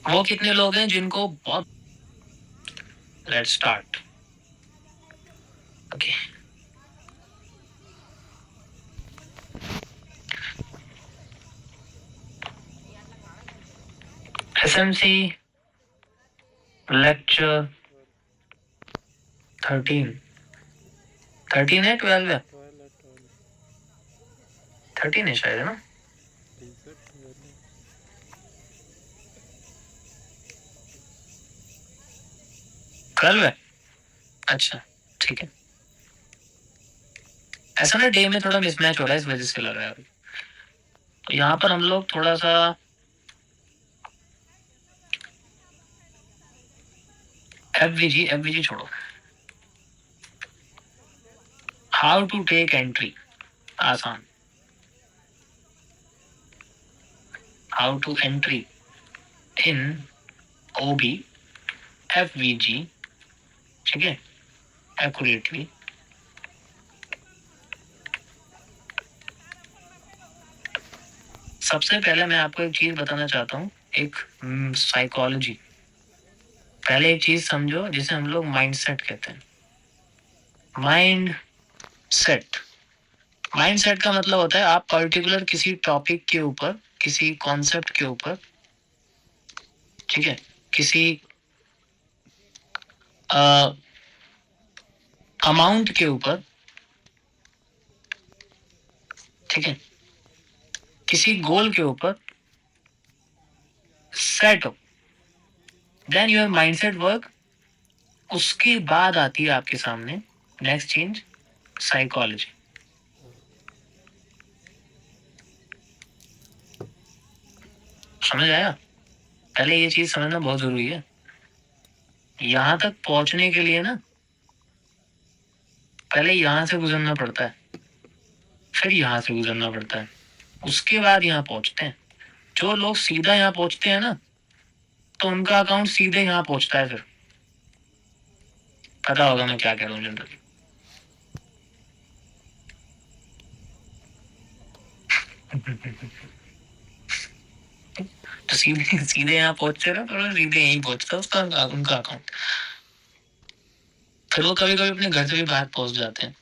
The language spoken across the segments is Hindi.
वो कितने लोग हैं जिनको बहुत। Let's start. Okay, SMC lecture 13 13 है 12 है? 13 है शायद, है ना? 12 है। अच्छा ठीक है, ऐसा ना डे में थोड़ा मिसमैच हो रहा है, इस वजह से लग रहा है। तो यहाँ पर हम लोग थोड़ा सा एफवीजी छोड़ो। हाउ टू टेक एंट्री, आसान। How to entry in OB FVG, ठीक है, एक्यूरेटली। सबसे पहले मैं आपको एक चीज बताना चाहता हूँ, एक साइकोलॉजी। पहले एक चीज समझो जिसे हम लोग माइंडसेट कहते हैं। माइंड सेट, माइंड सेट का मतलब होता है आप पर्टिकुलर किसी टॉपिक के ऊपर, किसी कॉन्सेप्ट के ऊपर, ठीक है, किसी अमाउंट के ऊपर, ठीक है, किसी गोल के ऊपर सेट हो, देन योर माइंडसेट वर्क। उसके बाद आती है आपके सामने नेक्स्ट चेंज, साइकोलॉजी। समझ आया? पहले ये चीज समझना बहुत जरूरी है। यहां तक पहुंचने के लिए ना पहले यहां से गुजरना पड़ता है, फिर यहां से गुजरना पड़ता है, उसके बाद यहाँ पहुंचते हैं। जो लोग सीधा यहाँ पहुंचते हैं ना, तो उनका अकाउंट सीधे यहाँ पहुंचता है। फिर पता होगा मैं क्या कह रहा हूँ जनरली। तो सीधे सीधे यहाँ पहुंचते ना, तो सीधे यहीं पहुंचता है उसका, उनका अकाउंट। फिर वो कभी कभी अपने घर से भी बाहर पहुंच जाते हैं।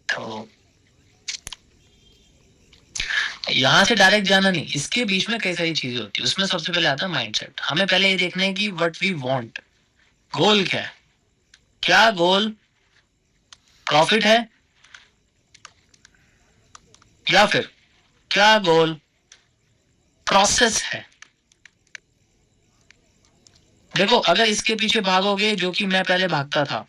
तो यहाँ से डायरेक्ट जाना नहीं, इसके बीच में कई सारी चीजें होती है। उसमें सबसे पहले आता है माइंडसेट। हमें पहले ये देखना है कि व्हाट वी वांट, गोल क्या है। क्या गोल? प्रॉफिट है, या फिर क्या गोल प्रोसेस है? देखो, अगर इसके पीछे भागोगे, जो कि मैं पहले भागता था,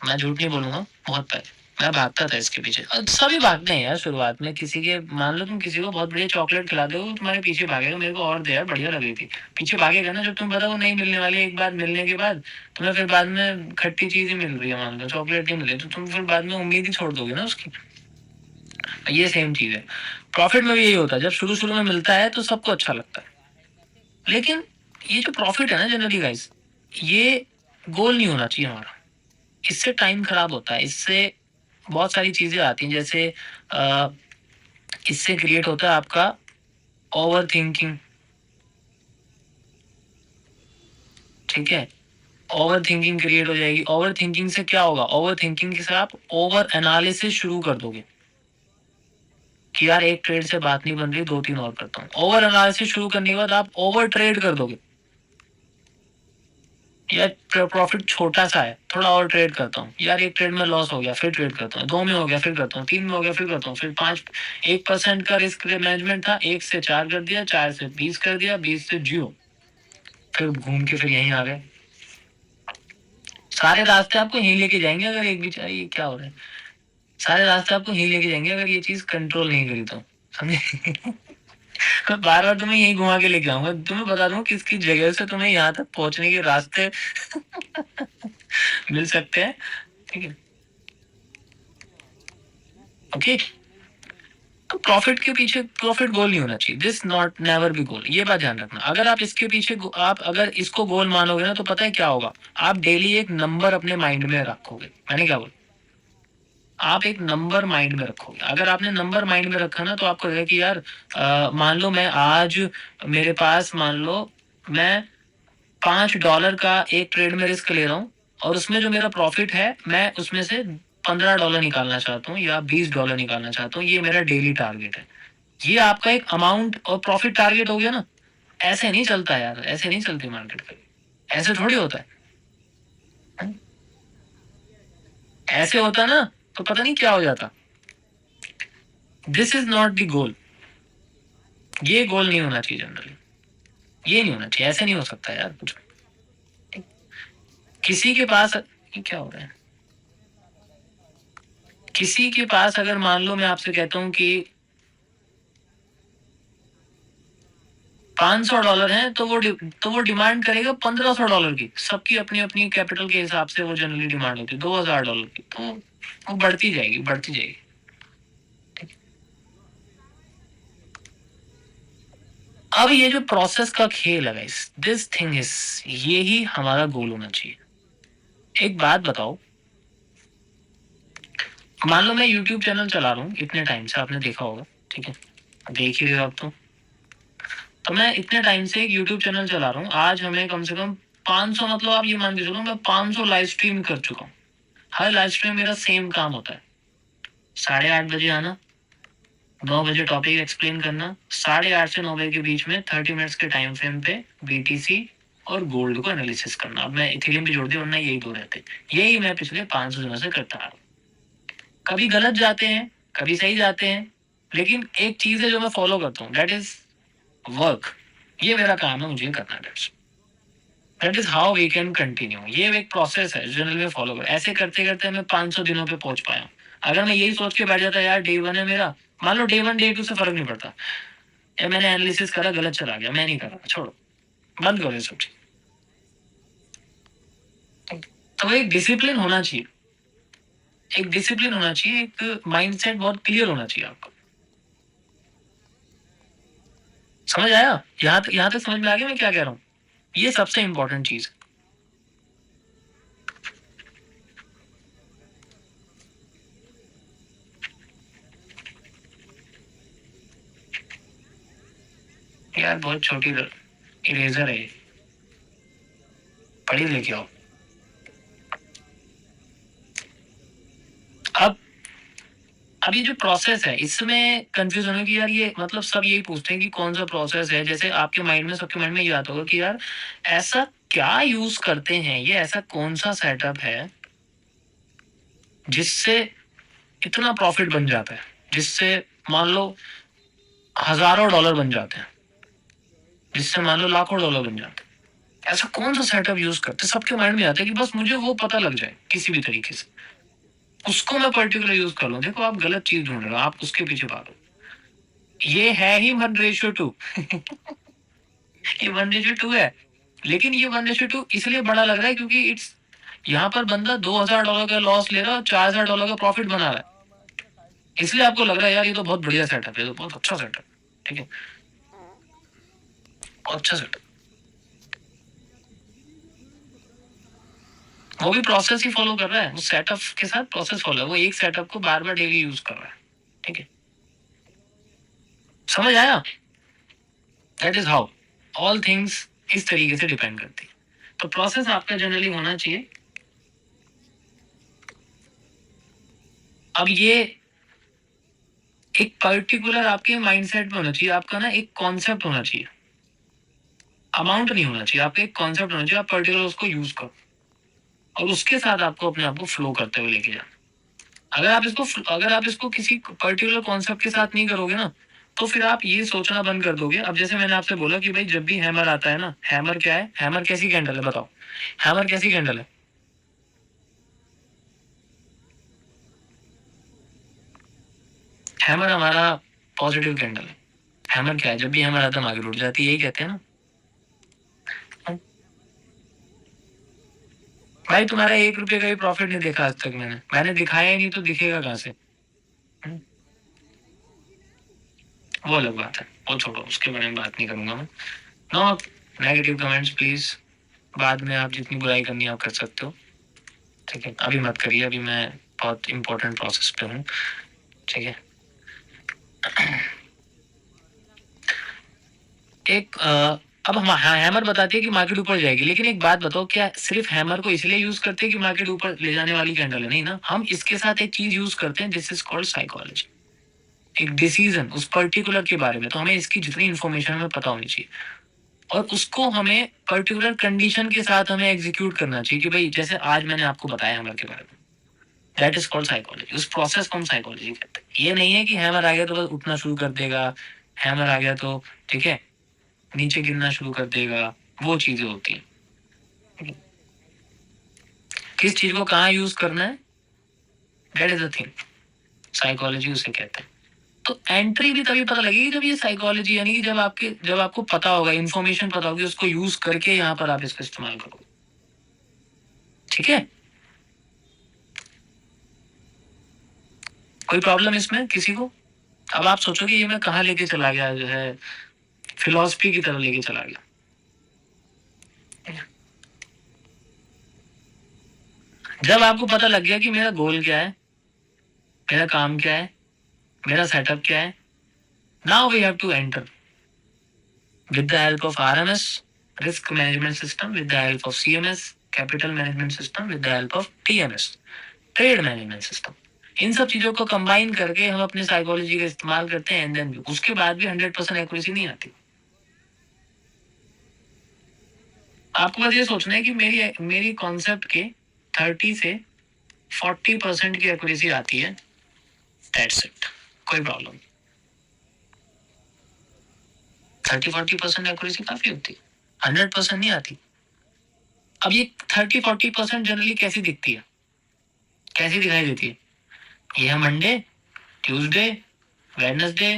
मैं झूठ नहीं बोलूंगा, बहुत पहले मैं भागता था इसके पीछे। सभी भागते हैं यार शुरुआत में। किसी के, मान लो तुम किसी को बहुत बढ़िया चॉकलेट खिला दो, तुम्हारे पीछे भागेगा, मेरे को और दे यार, बढ़िया लगी थी। पीछे भागेगा ना, जब तुम्हें पता वो नहीं मिलने वाली। एक बार मिलने के बाद तुम्हें फिर बाद में खट्टी चीज ही मिल रही है, मान लो चॉकलेट ही मिले, तो तुम फिर बाद में उम्मीद ही छोड़ दोगे ना उसकी। ये सेम चीज है, प्रॉफिट में भी यही होता है। जब शुरू शुरू में मिलता है तो सबको अच्छा लगता है, लेकिन ये जो प्रॉफिट है ना जनरली गाइस, ये गोल नहीं होना चाहिए हमारा। इससे टाइम खराब होता है, इससे बहुत सारी चीजें आती हैं। जैसे इससे क्रिएट होता है आपका ओवर थिंकिंग, ठीक है, ओवर थिंकिंग क्रिएट हो जाएगी। ओवर थिंकिंग से क्या होगा? ओवर थिंकिंग से आप ओवर एनालिसिस शुरू कर दोगे कि यार एक ट्रेड से बात नहीं बन रही, दो तीन और करता हूँ। ओवर एनालिसिस शुरू करने के बाद आप ओवर ट्रेड कर दोगे, यार प्रॉफिट छोटा सा है, थोड़ा और ट्रेड करता हूँ, यार एक ट्रेड में लॉस हो गया, फिर ट्रेड करता हूँ, दो में हो गया फिर करता हूँ, तीन में हो गया फिर करता हूँ, फिर 1% का रिस्क मैनेजमेंट था, 1 से 4 कर दिया, 4 से 20 कर दिया, 20 से 0, फिर घूम के फिर यहीं आ गए। सारे रास्ते आपको यहीं लेके जाएंगे अगर एक भी चाहिए। क्या हो रहा है? सारे रास्ते आपको यहीं लेके जाएंगे अगर ये चीज कंट्रोल नहीं करी तो, समझे? मैं बार बार तुम्हें यही घुमा के लेके आऊंगा, तुम्हें बता दूं किस किस जगह से तुम्हें यहाँ तक पहुंचने के रास्ते मिल सकते हैं, ठीक है? ओके, तो प्रॉफिट के पीछे, प्रॉफिट गोल नहीं होना चाहिए। दिस नॉट नेवर बी गोल, ये बात ध्यान रखना। अगर आप इसके पीछे, आप अगर इसको गोल मानोगे ना, तो पता है क्या होगा? आप डेली एक नंबर अपने माइंड में रखोगे। मैंने क्या बोला? आप एक नंबर माइंड में रखोगे। अगर आपने नंबर माइंड में रखा ना, तो आपको लगेगा कि यार मान लो मैं आज, मेरे पास मान लो मैं $5 का एक ट्रेड में रिस्क ले रहा हूँ और उसमें जो मेरा प्रॉफिट है मैं उसमें से $15 निकालना चाहता हूँ या $20 निकालना चाहता हूँ। ये मेरा डेली टारगेट है। ये आपका एक अमाउंट और प्रॉफिट टारगेट हो गया ना। ऐसे नहीं चलता यार, ऐसे नहीं चलती मार्केट कभी, ऐसे थोड़ी होता है। ऐसे होता ना तो पता नहीं क्या हो जाता। This is not the goal. ये गोल नहीं होना चाहिए जनरली, ये नहीं होना चाहिए, ऐसे नहीं हो सकता यार कुछ। किसी के पास क्या हो रहा है, किसी के पास अगर मान लो मैं आपसे कहता हूं कि $500 है तो वो डिमांड करेगा $1500 की। सबकी अपनी अपनी कैपिटल के हिसाब से वो जनरली डिमांड होती है $2000 की, तो वो बढ़ती जाएगी बढ़ती जाएगी। अब ये जो प्रोसेस का खेल है गाइस, दिस थिंग इज, ये ही हमारा गोल होना चाहिए। एक बात बताओ, मान लो मैं YouTube चैनल चला रहा हूँ इतने टाइम से, आपने देखा होगा, ठीक है, देख ही रहे हो आप तो मैं इतने टाइम से एक YouTube चैनल चला रहा हूँ। आज हमें कम से कम 500, मतलब आप ये मान के चलो मैं 500 लाइव स्ट्रीम कर चुका हूँ। हर लाइव स्ट्रीम मेरा सेम काम होता है, 8:30 बजे आना, 9 बजे टॉपिक एक्सप्लेन करना, 8:30 से 9 बजे के बीच में 30 मिनट्स के टाइम फ्रेम पे BTC और गोल्ड को एनालिसिस करना। अब मैं इथेरियम भी जोड़ दिया, वरना यही दो रहते। यही मैं पिछले 500 दिनों से करता आ रहा हूँ। कभी गलत जाते हैं, कभी सही जाते हैं, लेकिन एक चीज है जो मैं फॉलो करता हूँ, दैट इज वर्क। ये मेरा काम है, मुझे करना है। That is how we can continue. ये एक प्रोसेस है जनरल में फॉलो कर, ऐसे करते करते मैं 500 दिनों पे पहुंच पाया। अगर मैं यही सोच के बैठ जाता यार डे 1 है मेरा, मान लो डे 1 डे 2 से फर्क नहीं पड़ता, या मैंने एनालिसिस करा गलत चला गया, मैं नहीं कर रहा, छोड़ो, बंद करो ये सब चीज। तो एक डिसिप्लिन होना चाहिए, एक डिसिप्लिन होना चाहिए, एक माइंडसेट बहुत क्लियर होना चाहिए आपको। समझ आया? यहाँ तक समझ में आ गया मैं क्या कह रहा हूँ? ये सबसे इंपॉर्टेंट चीज। यार बहुत छोटी इरेजर है, पढ़ी लेके आओ। अब ये जो प्रोसेस है इसमें कंफ्यूज होने की, यार ये मतलब सब यही पूछते हैं कि कौन सा प्रोसेस है। जैसे आपके माइंड में, सबके माइंड में ये आता होगा कि यार ऐसा क्या यूज करते हैं, ये ऐसा कौन सा सेटअप है जिससे इतना प्रॉफिट बन जाता है, जिससे मान लो हजारों डॉलर बन जाते हैं, जिससे मान लो लाखों डॉलर बन जाते हैं। ऐसा कौन सा सेटअप यूज करते हैं? सबके माइंड में आता है कि बस मुझे वो पता लग जाए किसी भी तरीके से, उसको मैं पर्टिकुलर यूज कर लूं। देखो आप गलत चीज ढूंढ रहे हो, आप उसके पीछे भागो। ये है ही 1:2। ये 1:2 है, लेकिन ये 1:2 इसलिए बड़ा लग रहा है क्योंकि इट्स, यहाँ पर बंदा $2000 का लॉस ले रहा है और $4000 का प्रॉफिट बना रहा है। इसलिए आपको लग रहा है यार ये तो बहुत बढ़िया सेटअप है, तो बहुत अच्छा सेटअप, ठीक है, बहुत अच्छा सेटअप। वो भी प्रोसेस ही फॉलो कर रहा है, वो सेटअप के साथ प्रोसेस फॉलो है, वो एक सेटअप को बार बार डेली यूज कर रहा है, ठीक है, समझ आया? That is how all things इस तरीके से डिपेंड करती है। तो प्रोसेस आपका जनरली होना चाहिए। अब ये एक पर्टिकुलर आपके माइंडसेट में होना चाहिए, आपका ना एक कॉन्सेप्ट होना चाहिए, अमाउंट नहीं होना चाहिए, आपका एक कॉन्सेप्ट होना चाहिए, आप पर्टिकुलर उसको यूज करो और उसके साथ आपको अपने आप को फ्लो करते हुए लेके जाना। अगर आप इसको किसी पर्टिकुलर कॉन्सेप्ट के साथ नहीं करोगे ना, तो फिर आप ये सोचना बंद कर दोगे। अब जैसे मैंने आपसे बोला कि भाई जब भी हैमर आता है ना, हैमर क्या है, हैमर कैसी कैंडल है बताओ, हैमर कैसी कैंडल है? हैमर हमारा पॉजिटिव कैंडल है। हैमर क्या है, जब भी हैमर आता है आगे उठ जाती है, यही कहते हैं ना। भाई तुम्हारा 1 रुपये का भी प्रॉफिट नहीं देखा आज तक मैंने दिखाया ही नहीं, तो दिखेगा कहाँ से? वो अलग बात है, वो छोड़ो, उसके बारे में बात नहीं करूंगा मैं। नो नेगेटिव कमेंट्स प्लीज, बाद में आप जितनी बुराई करनी है आप कर सकते हो, ठीक है, अभी मत करिए, अभी मैं बहुत इंपॉर्टेंट प्रोसेस पे हूँ, ठीक है। एक अब हम हैमर बताती है कि मार्केट ऊपर जाएगी, लेकिन एक बात बताओ, क्या सिर्फ हैमर को इसलिए यूज करते हैं कि मार्केट ऊपर ले जाने वाली कैंडल है? नहीं ना, हम इसके साथ एक चीज यूज करते हैं, दिस इज कॉल्ड साइकोलॉजी, एक डिसीजन उस पर्टिकुलर के बारे में। तो हमें इसकी जितनी इन्फॉर्मेशन हमें पता होनी चाहिए, और उसको हमें पर्टिकुलर कंडीशन के साथ हमें एग्जीक्यूट करना चाहिए कि भाई जैसे आज मैंने आपको बताया हैमर के बारे में, दैट इज कॉल्ड साइकोलॉजी। उस प्रोसेस को हम साइकोलॉजी कहते हैं। ये नहीं है कि हैमर आ गया तो बस उठना शुरू कर देगा, हैमर आ गया तो ठीक है नीचे गिरना शुरू कर देगा, वो चीजें होती है। किस चीज को कहाँ यूज करना है, that is the thing, psychology उसे कहते हैं। तो एंट्री भी तभी पता लगेगी जब ये साइकोलॉजी, यानी कि जब आपको पता होगा, इन्फॉर्मेशन पता होगी, उसको यूज करके यहाँ पर आप इसका इस्तेमाल करोगे। ठीक है, कोई प्रॉब्लम इसमें किसी को? अब आप सोचोगे ये मैं कहाँ लेके चला गया, जो है फिलोसफी की तरफ लेके चला गया। जब आपको पता लग गया कि मेरा गोल क्या है, मेरा काम क्या है, मेरा सेटअप क्या है, now we have to enter with the help of RMS, risk management system, with the help of CMS, capital management system, with the help of TMS, trade management system। इन सब चीजों को कंबाइन करके हम अपने साइकोलॉजी का इस्तेमाल करते हैं, एंड देन उसके बाद भी 100% एक्यूरेसी नहीं आती। आपको बस ये सोचना है कि मेरी कॉन्सेप्ट के 30 से 40% की एक्यूरेसी आती है, दैट्स इट, कोई प्रॉब्लम। 30-40% एक्यूरेसी काफी होती है, 100% नहीं आती। अब ये 30-40% जनरली कैसी दिखती है, कैसी दिखाई देती है? ये है Monday, Tuesday, Wednesday,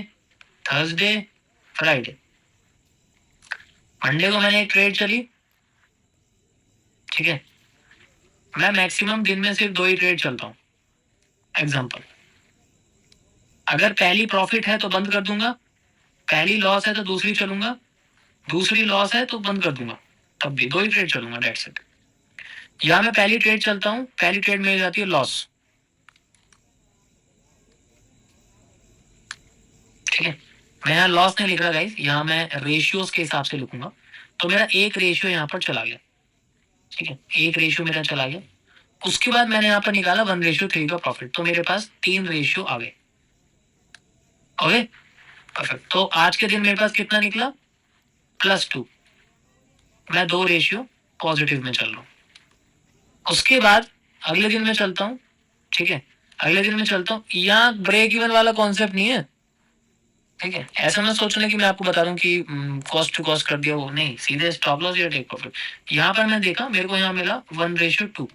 Thursday, Friday. Monday को मैंने एक ट्रेड चली, ठीक है, मैं मैक्सिमम दिन में सिर्फ 2 ही ट्रेड चलता हूँ। एग्जाम्पल, अगर पहली प्रॉफिट है तो बंद कर दूंगा, पहली लॉस है तो दूसरी चलूंगा, दूसरी लॉस है तो बंद कर दूंगा, तब भी 2 ही ट्रेड चलूंगा, दैट्स इट। या मैं पहली ट्रेड चलता हूँ, पहली ट्रेड मिल जाती है लॉस, ठीक है, मैं यहाँ लॉस नहीं लिख रहा गाइस, यहाँ मैं रेशियोज के हिसाब से लिखूंगा। तो मेरा एक रेशियो यहाँ पर चला गया, ठीक है, एक रेशियो मेरा चला गया। उसके बाद मैंने यहाँ पर निकाला 1:3 का प्रॉफिट, तो मेरे पास 3 रेशियो आ गए। Okay, perfect. तो आज के दिन मेरे पास कितना निकला, +2, मैं 2 रेशियो पॉजिटिव में चल रहा हूँ। उसके बाद अगले दिन में चलता हूँ, ठीक है, अगले दिन में चलता हूँ, यहाँ ब्रेक इवन वाला कॉन्सेप्ट नहीं है, ठीक है, ऐसा मत सोचना कि मैं आपको बता रहा हूँ कि कॉस्ट टू कॉस्ट कर दिया, वो नहीं, सीधे स्टॉप लॉस या टेक प्रॉफिट। यहाँ पर मैं देखा, मेरे को यहाँ मिला 1:2,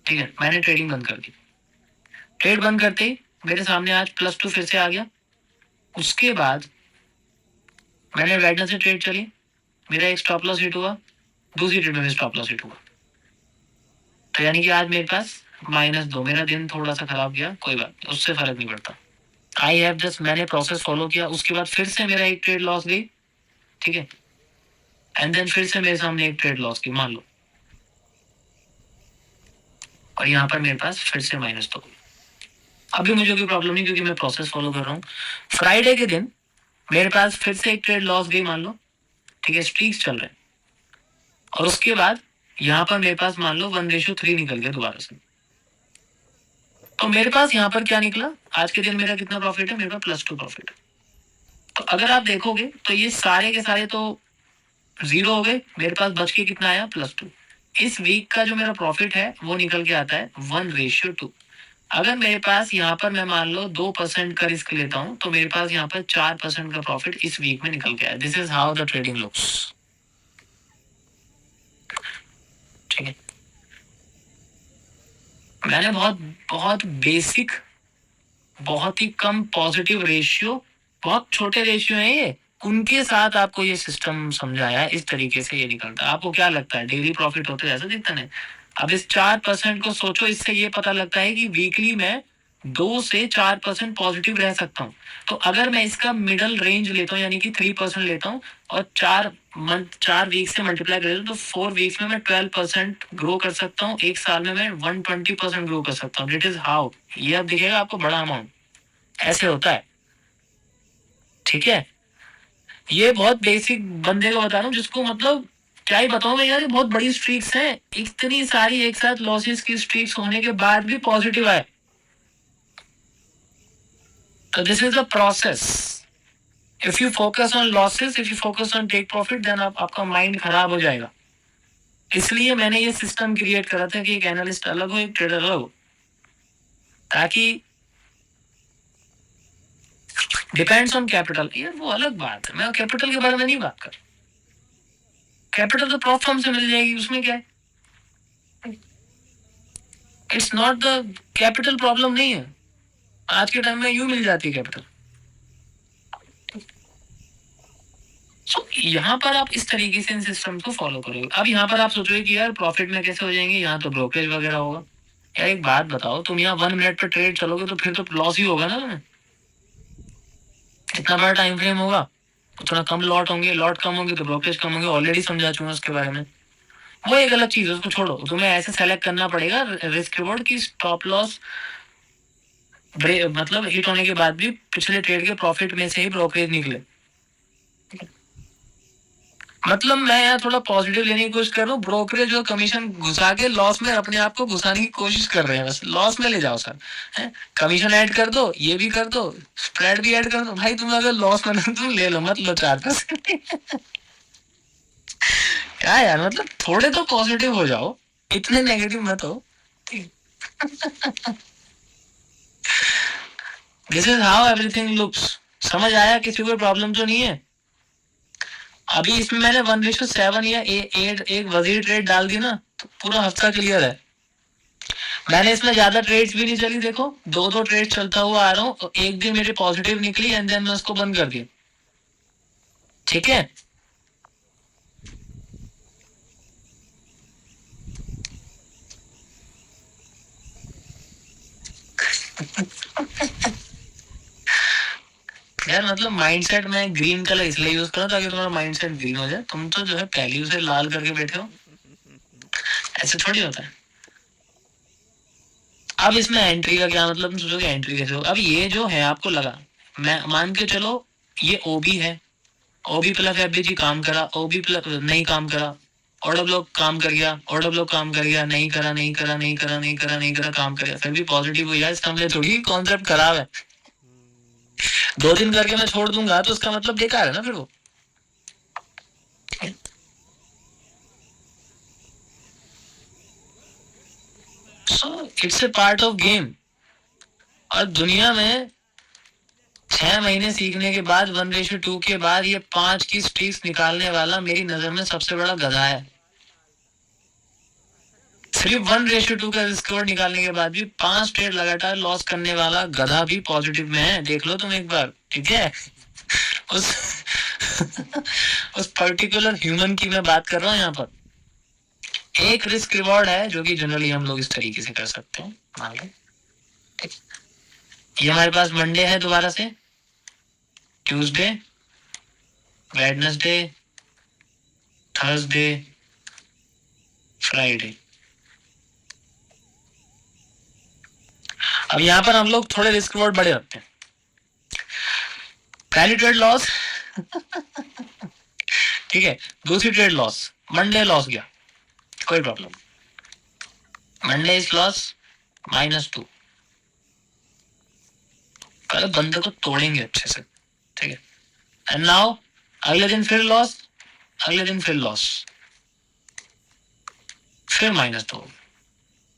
ठीक है, मैंने ट्रेडिंग बंद कर दी। ट्रेड बंद करते ही मेरे सामने आज +2 फिर से आ गया। उसके बाद मैंने वेडनेसडे से ट्रेड चली, मेरा एक स्टॉप लॉस हिट हुआ, दूसरी ट्रेड में स्टॉप लॉस हिट हुआ, तो यानी कि आज मेरे पास -2, मेरा दिन थोड़ा सा खराब गया, कोई बात, उससे फर्क नहीं पड़ता। आई हैव जस्ट, मैंने प्रोसेस फॉलो किया, उसके बाद फिर से मेरा एक ट्रेड लॉस गई, ठीक है, एंड देन फिर से मेरे सामने एक ट्रेड लॉस की, मान लो, और यहाँ पर मेरे पास फिर से -2। अभी मुझे कोई प्रॉब्लम नहीं, क्योंकि मैं प्रोसेस फॉलो कर रहा हूँ। फ्राइडे के दिन मेरे पास फिर से एक ट्रेड लॉस गई, मान लो, ठीक है, स्ट्रीक्स चल रहे हैं, और उसके बाद यहाँ पर मेरे पास मान लो 1:3 निकल गया दोबारा से। तो मेरे पास यहाँ पर क्या निकला, आज के दिन मेरा कितना प्रॉफिट है, मेरे पास +2 प्रॉफिट है। तो अगर आप देखोगे तो ये सारे के सारे तो 0 हो गए, मेरे पास बच के कितना आया, +2। इस वीक का जो मेरा प्रॉफिट है वो निकल के आता है 1:2। अगर मेरे पास यहाँ पर मैं मान लो 2% का रिस्क लेता हूँ, तो मेरे पास यहाँ पर 4% का प्रॉफिट इस वीक में निकल के आया। This is how the trading looks, ठीक है। मैंने बहुत बहुत बेसिक, बहुत ही कम पॉजिटिव रेशियो, बहुत छोटे रेशियो हैं ये, उनके साथ आपको ये सिस्टम समझाया है, इस तरीके से ये निकलता है। आपको क्या लगता है डेली प्रॉफिट होते ऐसा दिखता है? अब इस 4% को सोचो, इससे ये पता लगता है कि वीकली में 2 से 4% पॉजिटिव रह सकता हूँ। तो अगर मैं इसका मिडल रेंज लेता हूँ, यानी कि 3% लेता हूँ, और 4 वीक से मल्टीप्लाई कर देता हूँ, तो 4 वीक्स में मैं 12% ग्रो कर सकता हूँ, एक साल में मैं 120% ग्रो कर सकता हूँ। दिट इज हाउ, ये अब दिखेगा आपको बड़ा अमाउंट, ऐसे होता है, ठीक है। ये बहुत बेसिक बंदे को बता रहा हूँ जिसको मतलब क्या ही बताऊं मैं यार, ये बहुत बड़ी स्ट्रीक्स हैं, इतनी सारी एक साथ लॉसेस की स्ट्रीक्स होने के बाद भी पॉजिटिव आए। तो this is the process. If you focus on losses, if you focus on take profit, then आपका माइंड खराब हो जाएगा। इसलिए मैंने ये सिस्टम क्रिएट करा था कि एक एनालिस्ट अलग हो, एक ट्रेडर अलग हो, ताकि डिपेंड्स ऑन कैपिटल, ये वो अलग बात है, मैं कैपिटल के बारे में नहीं बात कर। कैपिटल तो प्रॉप फॉर्म से मिल जाएगी, उसमें क्या है। It's not the capital problem नहीं है, आज के टाइम में यूं मिल जाती है कैपिटल। सो यहाँ पर आप इस तरीके से इन सिस्टम को फॉलो करोगे। अब यहाँ पर आप सोचोगे कि यार प्रॉफिट में कैसे हो जाएंगे, यहाँ तो ब्रोकरेज वगैरह होगा। यार एक बात बताओ, तुम यहाँ 1 मिनट पे ट्रेड चलोगे तो फिर तो लॉस ही होगा ना तुम्हें। इतना बड़ा टाइम फ्रेम होगा तो थोड़ा कम लॉट होंगे, लॉट कम होंगे तो ब्रोकरेज कम होंगे, ऑलरेडी समझा चुका उसके बारे में। वो एक अलग चीज है, उसको छोड़ो। तुम्हें ऐसे सेलेक्ट करना पड़ेगा रिस्क रिवॉर्ड की स्टॉप लॉस मतलब हिट होने के बाद भी पिछले ट्रेड के प्रॉफिट में से ही ब्रोकरेज निकले। मतलब मैं यहाँ थोड़ा पॉजिटिव लेने की कोशिश कर रहा हूँ, ब्रोकरेज और कमीशन घुसा के लॉस में अपने आप को घुसाने की कोशिश कर रहे हैं, बस लॉस में ले जाओ सर, है कमीशन ऐड कर दो, ये भी कर दो, स्प्रेड भी ऐड कर दो। भाई तुम अगर लॉस में तुम ले लो, मत लो 4%। क्या यार, मतलब थोड़े तो पॉजिटिव हो जाओ, इतने नेगेटिव मत हो। This is how everything looks. समझ आया? किसी को प्रॉब्लम तो नहीं है? अभी इसमें मैंने 1:7 या 8 एक वजीर ट्रेड डाल दी ना, तो पूरा हफ्ता क्लियर है। मैंने इसमें ज्यादा ट्रेड्स भी नहीं चली, देखो 2 ट्रेड चलता हुआ आ रहा हूँ, एक दिन मेरे पॉजिटिव निकली एंड देन मैं उसको बंद कर दिया। ठीक है, यार मतलब माइंडसेट में ग्रीन कलर इसलिए यूज करो ताकि तुम्हारा माइंडसेट ग्रीन हो जाए। तुम तो जो है पहले उसे लाल करके बैठे हो, ऐसे थोड़ी होता है। अब इसमें एंट्री का क्या मतलब, तुम सोचोगे एंट्री कैसे हो। अब ये जो है आपको लगा, मैं मान के चलो ये ओबी है, ओबी प्लस एफबीजी काम करा, ओबी प्लस नहीं काम करा, ऑर्डर ब्लॉक काम कर गया, ऑर्डर ब्लॉक काम कर गया, नहीं करा नहीं करा नहीं करा नहीं करा नहीं करा, काम कर गया, फिर भी पॉजिटिव हुई है। इसका मतलब थोड़ी कॉन्सेप्ट खराब है। 2 दिन करके मैं छोड़ दूंगा तो उसका मतलब बेकार है ना फिर वो। So it's a part of game. और दुनिया में 6 महीने सीखने के बाद 1:2 के बाद ये 5 की स्ट्रीक्स निकालने वाला मेरी नजर में सबसे बड़ा गधा है। सिर्फ 1:2 का स्कोर निकालने के बाद भी 5 ट्रेड लगातार लॉस करने वाला गधा भी पॉजिटिव में है, देख लो तुम एक बार। ठीक है, उस उस पर्टिकुलर ह्यूमन की मैं बात कर रहा हूँ यहाँ पर। एक रिस्क रिवॉर्ड है जो कि जनरली हम लोग इस तरीके से कर सकते हैं। मान लो ये हमारे पास मंडे है, दोबारा से ट्यूसडे, वेडनेसडे, थर्सडे, फ्राइडे। अब यहाँ पर हम लोग थोड़े रिस्क रिवॉर्ड बड़े रखते हैं। पहली ट्रेड लॉस, ठीक है, दूसरी ट्रेड लॉस, मंडे लॉस गया, कोई प्रॉब्लम, मंडे इज लॉस -2। पहले बंदे को तोड़ेंगे अच्छे से, ठीक है। एंड नाउ अगले दिन फिर लॉस, अगले दिन फिर लॉस, फिर -2,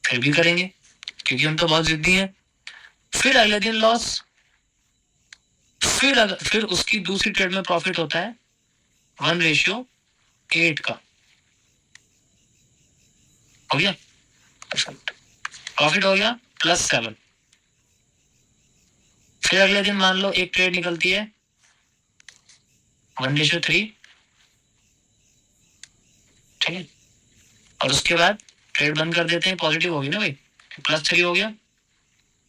फिर भी करेंगे क्योंकि हम तो बहुत जिद्दी हैं। फिर अगले दिन लॉस, फिर उसकी दूसरी ट्रेड में प्रॉफिट होता है 1:8 का, हो गया प्रॉफिट, हो गया +7। फिर अगले दिन मान लो एक ट्रेड निकलती है 1:3, ठीक है, और उसके बाद ट्रेड बंद कर देते हैं, पॉजिटिव होगी ना भाई, +3 हो गया।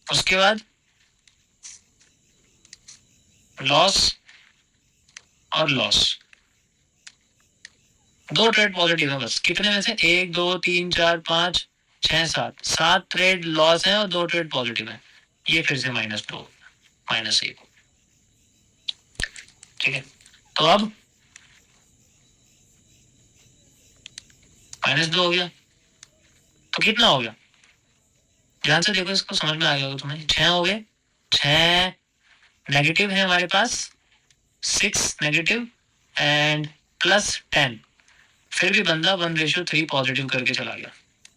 उसके बाद लॉस और लॉस, 2 ट्रेड पॉजिटिव है बस। कितने में से 1 2 3 4 5 6 7 ट्रेड लॉस है और 2 ट्रेड पॉजिटिव है। ये फिर से -2 -1, ठीक है। तो अब -2 हो गया, तो कितना हो गया? ध्यान से देखो, इसको समझ में आ गया तुम्हें। 6 हो गए, 6 नेगेटिव है हमारे पास, 6 नेगेटिव एंड +10, फिर भी बंदा 1:3 पॉजिटिव करके चला गया।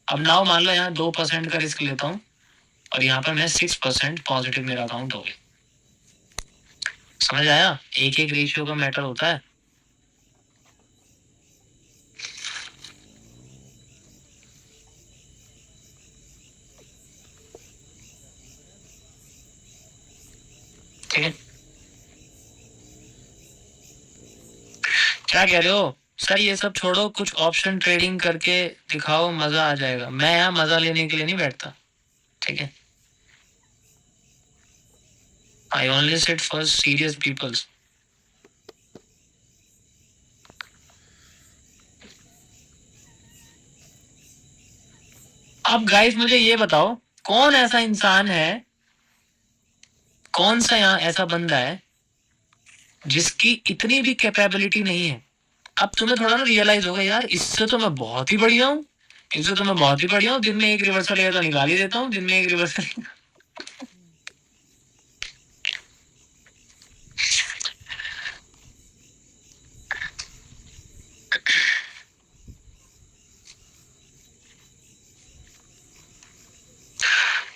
अब नाउ मान लो यहाँ 2% का रिस्क लेता हूँ और यहाँ पर मैं 6% पॉजिटिव मेरा अकाउंट हो गया। समझ आया? एक रेशियो का मैटर होता है। ठीक है, क्या कह रहे हो सर? ये सब छोड़ो, कुछ ऑप्शन ट्रेडिंग करके दिखाओ, मजा आ जाएगा। मैं यहाँ मजा लेने के लिए नहीं बैठता, ठीक है? I only sit for serious peoples. अब गाइस मुझे ये बताओ, कौन ऐसा इंसान है, कौन सा यहाँ ऐसा बंदा है जिसकी इतनी भी कैपेबिलिटी नहीं है? अब तुम्हें थोड़ा ना रियलाइज होगा, यार इससे तो मैं बहुत ही बढ़िया हूँ, इससे तो मैं बहुत ही बढ़िया हूँ। दिन में एक रिवर्सल लेगा तो निकाल ही देता हूँ, दिन में एक रिवर्सल।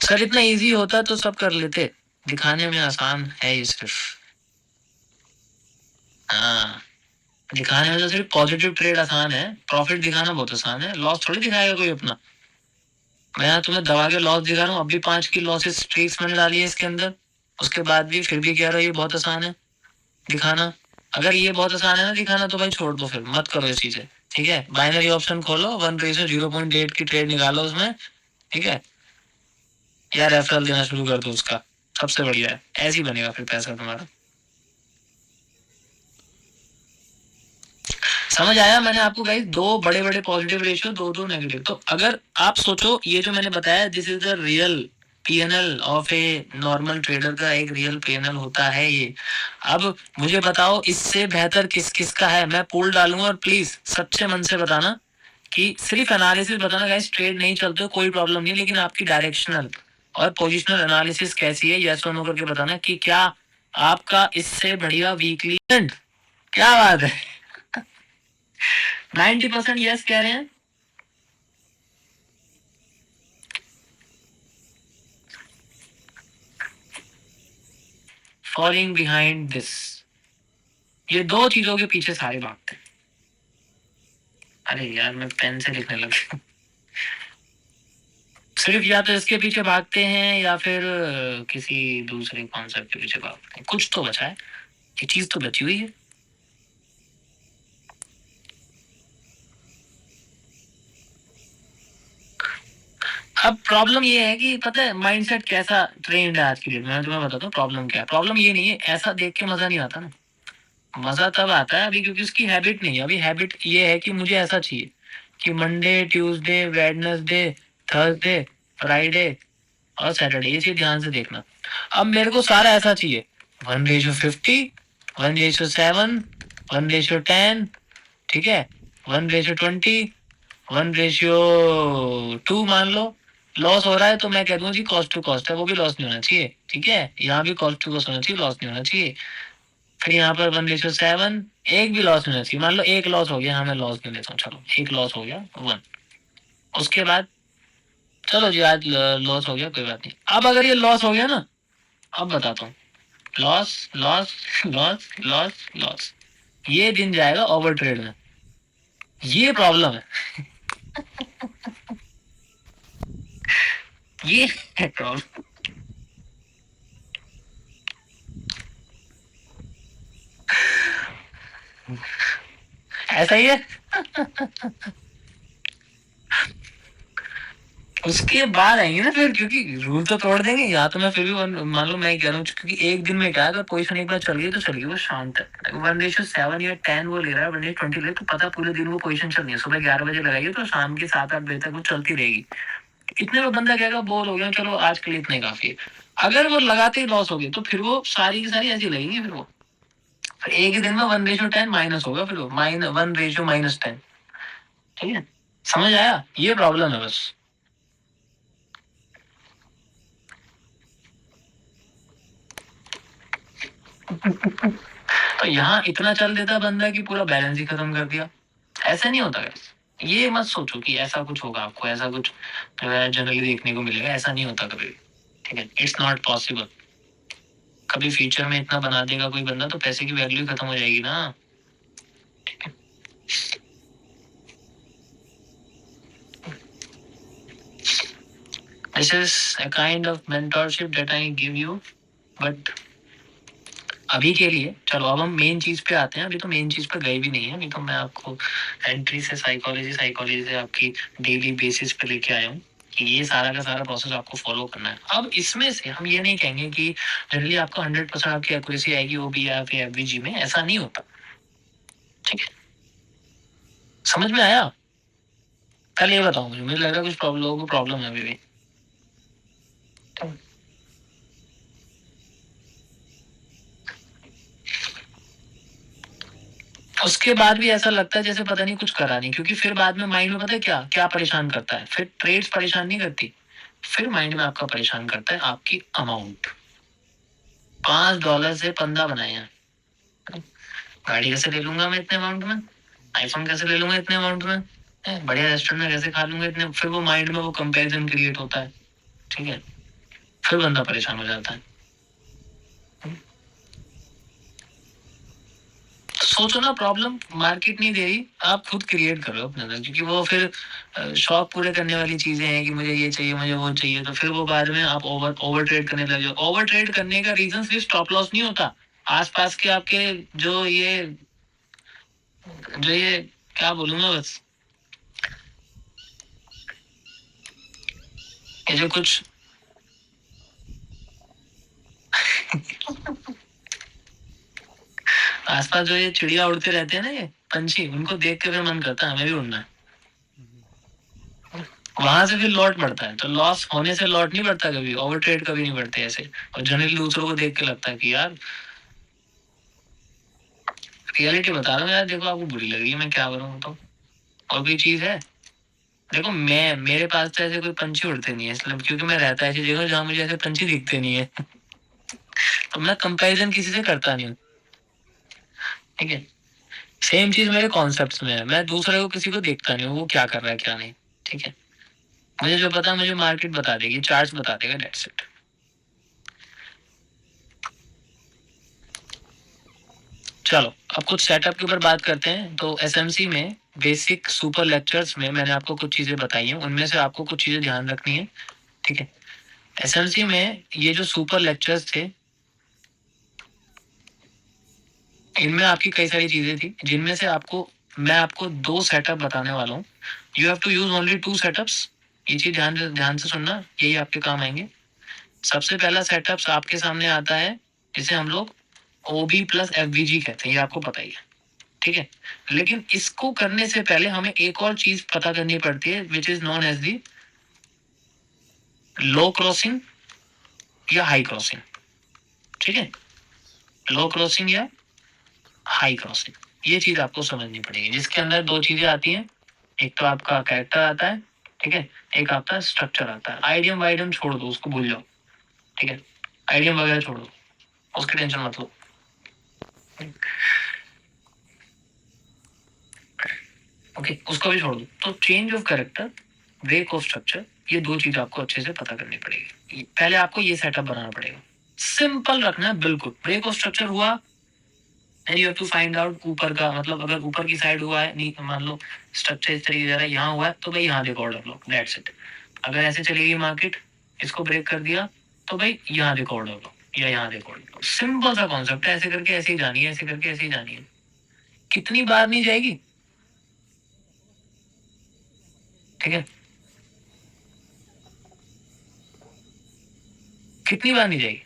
सर इतना इजी होता तो सब कर लेते, दिखाने में आसान है ये सिर्फ। हाँ, दिखाने में तो सिर्फ पॉजिटिव ट्रेड आसान है, प्रॉफिट दिखाना बहुत आसान है। लॉस थोड़ी दिखाएगा कोई अपना। मैं यहाँ तुम्हें दबा के लॉस दिखा रहा हूँ, अभी 5 की लॉसेस स्ट्रीक्स मैंने डाली है इसके अंदर, उसके बाद भी फिर भी कह रहा हूँ ये बहुत आसान है दिखाना। अगर ये बहुत आसान है ना दिखाना, तो भाई छोड़ दो, फिर मत करो ये चीजें, ठीक है? बाइनरी ऑप्शन खोलो, 1:0.8 की ट्रेड निकालो उसमें, ठीक है? या रेफरल देना शुरू कर दो उसका, सबसे बढ़िया है, ऐसे ही बनेगा फिर पैसा तुम्हारा। समझ आया? मैंने आपको गाइस 2 बड़े बड़े पॉजिटिव रेशियो, 2 नेगेटिव। तो अगर आप सोचो, ये जो मैंने बताया, this is the real PNL of a normal trader का एक रियल पीएनएल होता है ये। अब मुझे बताओ, इससे बेहतर किस किस का है? मैं पोल डालूंगा और प्लीज सच्चे मन से बताना, कि सिर्फ एनालिसिस बताना गाइस, ट्रेड नहीं चलते कोई प्रॉब्लम नहीं, लेकिन आपकी डायरेक्शनल और पोजिशनल एनालिसिस कैसी है, यस और नो करके बताना कि क्या आपका इससे बढ़िया वीकली। क्या बात है, 90% यस कह रहे हैं। फॉलोइंग बिहाइंड दिस, ये 2 चीजों के पीछे सारे भागते हैं। अरे यार मैं पेन से लिखने लगा। सिर्फ या तो इसके पीछे भागते हैं या फिर किसी दूसरे कॉन्सेप्ट के पीछे भागते हैं, कुछ तो बचा है, ये चीज तो बची हुई है। अब प्रॉब्लम ये है कि पता है माइंडसेट कैसा ट्रेंड है आज की डेट में, मैं तुम्हें बताता हूँ प्रॉब्लम क्या है। प्रॉब्लम ये नहीं है, ऐसा देख के मजा नहीं आता ना, मजा तब आता है अभी, क्योंकि उसकी हैबिट नहीं है। अभी हैबिट ये है कि मुझे ऐसा चाहिए कि Monday, Tuesday, Wednesday, Thursday, Friday और सैटरडे, ये चीज ध्यान से देखना। अब मेरे को सारा ऐसा चाहिए, 1:50, 1:7, 1:10, ठीक है, 1:20, 1:2 मान लो। लॉस हो रहा है तो मैं कह दूं जी कॉस्ट टू कॉस्ट है, वो भी लॉस नहीं होना चाहिए, ठीक है? यहाँ भी कॉस्ट टू कॉस्ट होना चाहिए, लॉस नहीं होना चाहिए। फिर यहाँ पर 1:7, एक भी लॉस नहीं होना चाहिए। मान लो एक लॉस हो गया, हाँ मैं लॉस नहीं लेता हूँ, चलो एक लॉस हो गया 1। उसके बाद चलो जी आज लॉस हो गया, कोई बात नहीं। अब अगर ये लॉस हो गया ना, अब बताता हूँ, loss loss loss loss loss, ये दिन जाएगा ओवर ट्रेड में, ये प्रॉब्लम है। ये है प्रॉब्लम, ऐसा ही है। उसके बाद आएंगे ना फिर, क्योंकि रूल तो तोड़ देंगे। या तो मैं फिर भी मान लो मैं कह रहा हूँ, क्योंकि एक दिन में क्या, अगर पोजीशन एक बार चल गई तो चल गई, वो शांत है। 1:7 या 10 वो ले रहा है, 1:20 ले, तो पता पूरे दिन वो पोजीशन चल रही है। सुबह 11 बजे लगाइए तो शाम के 7-8 बजे तक वो चलती रहेगी। इतने में बंदा कहेगा बोर हो गया, चलो आज के लिए इतने काफी है। अगर वो लगाते ही लॉस हो गई तो फिर वो सारी की सारी ऐसी लगेगी, फिर वो फिर एक ही दिन में 1:10 माइनस होगा, फिर 1:-10। ठीक है, समझ आया? ये प्रॉब्लम है बस। तो यहाँ इतना चल देता बंदा कि पूरा बैलेंस ही खत्म कर दिया। ऐसा नहीं होता guys। ये मत सोचो कि ऐसा कुछ होगा आपको, ऐसा कुछ जो है जनरली देखने को मिलेगा, ऐसा नहीं होता कभी भी। ठीक है, इट्स नॉट पॉसिबल। कभी फ्यूचर में इतना बना देगा कोई बंदा तो पैसे की वैल्यू खत्म हो जाएगी ना। ठीक है, this is a kind of mentorship that I give you, but अभी के लिए चलो अब हम मेन चीज पे आते हैं। अभी तो मेन चीज पे गए भी नहीं है, अभी तो मैं आपको एंट्री से साइकोलॉजी से आपकी डेली बेसिस पे लेके आया हूँ कि ये सारा का सारा प्रोसेस आपको फॉलो करना है। अब इसमें से हम ये नहीं कहेंगे कि जनरली आपको 100% आपकी एक्यूरेसी आएगी ओबी या फिर एफवीजी में, ऐसा नहीं होता। ठीक है, समझ में आया? कल ये बताऊं, मुझे लग रहा है कुछ लोगों को प्रॉब्लम है अभी भी। उसके बाद भी ऐसा लगता है जैसे पता नहीं कुछ करा नहीं, क्योंकि फिर बाद में माइंड में पता है क्या क्या परेशान करता है, फिर ट्रेड्स परेशान नहीं करती, फिर माइंड में आपका परेशान करता है आपकी अमाउंट। $5 से पंद्रह बनाए हैं, गाड़ी कैसे ले लूंगा मैं इतने अमाउंट में, आईफोन कैसे ले लूंगा इतने अमाउंट में, बढ़िया रेस्टोरेंट में कैसे खा लूंगा इतने, फिर वो माइंड में वो कंपैरिजन क्रिएट होता है। ठीक है, फिर बंदा परेशान हो जाता है। सोचो ना, प्रॉब्लम मार्केट नहीं दे रही, आप खुद क्रिएट कर रहे हो अपने अंदर, क्योंकि वो फिर शौक पूरे करने वाली चीजें हैं कि मुझे ये चाहिए मुझे वो चाहिए, तो फिर वो बाद में आप ओवर ट्रेड करने लग जाओ। ओवर ट्रेड करने का रीजन सिर्फ स्टॉप लॉस नहीं होता, आसपास के आपके जो ये क्या बोलूंगा बस, ये जो कुछ आसपास जो ये चिड़िया उड़ते रहते हैं ना, ये पंछी, उनको देख के फिर मन करता है हमें भी उड़ना है, वहां से फिर लौट पड़ता है। तो लॉस होने से लौट नहीं पड़ता कभी, ओवर ट्रेड कभी नहीं पड़ते ऐसे। और जनरली दूसरों को देख के लगता है कि यार रियलिटी बता रहा हूँ यार, देखो आपको बुरी लग रही है, मैं क्या करूँ तो। और कोई चीज है, देखो मैं मेरे पास तो ऐसे कोई पंछी उड़ते नहीं है, इसलिए क्योंकि मैं रहता है ऐसी जगह जहाँ मुझे ऐसे पंछी दिखते नहीं है। तो मैं कंपैरिजन किसी से करता नहीं हूँ। ठीक है, सेम चीज मेरे कॉन्सेप्ट्स में है, मैं दूसरे को किसी को देखता नहीं हूँ वो क्या कर रहा है क्या नहीं। ठीक है, मुझे जो पता मुझे मार्केट बता देगी, चार्ट्स बता देगा, दैट्स इट। चलो अब कुछ सेटअप के ऊपर बात करते हैं। तो एसएमसी में बेसिक सुपर लेक्चर्स में मैंने आपको कुछ चीजें बताई हैं, उनमें से आपको कुछ चीजें ध्यान रखनी है। ठीक है, एसएमसी में ये जो सुपर लेक्चर्स थे, इनमें आपकी कई सारी चीजें थी, जिनमें से मैं आपको 2 सेटअप बताने वाला हूँ। You have to use only 2 setups. ये चीज ध्यान से सुनना, यही आपके काम आएंगे। सबसे पहला सेटअप आपके सामने आता है, जिसे हम लोग ओबी प्लस एफवीजी कहते हैं, ये आपको पता ही है। ठीक है, लेकिन इसको करने से पहले हमें एक और चीज पता करनी पड़ती है, which is known as the low crossing या हाई क्रॉसिंग। ठीक है, लो क्रॉसिंग या हाई क्रॉसिंग, ये चीज आपको समझनी पड़ेगी, जिसके अंदर 2 चीजें आती हैं। एक तो आपका कैरेक्टर आता है, ठीक है, एक आपका स्ट्रक्चर आता है। आइडियम वाइडियम छोड़ दो, उसको भूल जाओ। ठीक है, आइडियम वगैरह छोड़ दो, उसकी टेंशन मत लो। ओके, उसको भी छोड़ दो। तो change of character, break of structure, ये 2 चीज आपको अच्छे से पता करनी पड़ेगी। पहले आपको ये सेटअप बनाना पड़ेगा, सिंपल रखना है बिल्कुल। ब्रेक ऑफ स्ट्रक्चर हुआ, and you have to find out ऊपर का, मतलब अगर ऊपर की साइड हुआ है, नहीं मान लो स्ट्रक्चर इस तरीके से यहाँ हुआ है, तो भाई यहाँ देखो ऑर्डर लो, दैट्स इट। अगर ऐसे चलेगी मार्केट, इसको ब्रेक कर दिया, तो भाई यहाँ देखो ऑर्डर लो या यहाँ देखो ऑर्डर लो। सिंपल सा कॉन्सेप्ट है, ऐसे करके ऐसे ही जानी है, ऐसे करके ऐसे ही जानी है। कितनी बार नहीं जाएगी? ठीक है, कितनी बार नहीं जाएगी?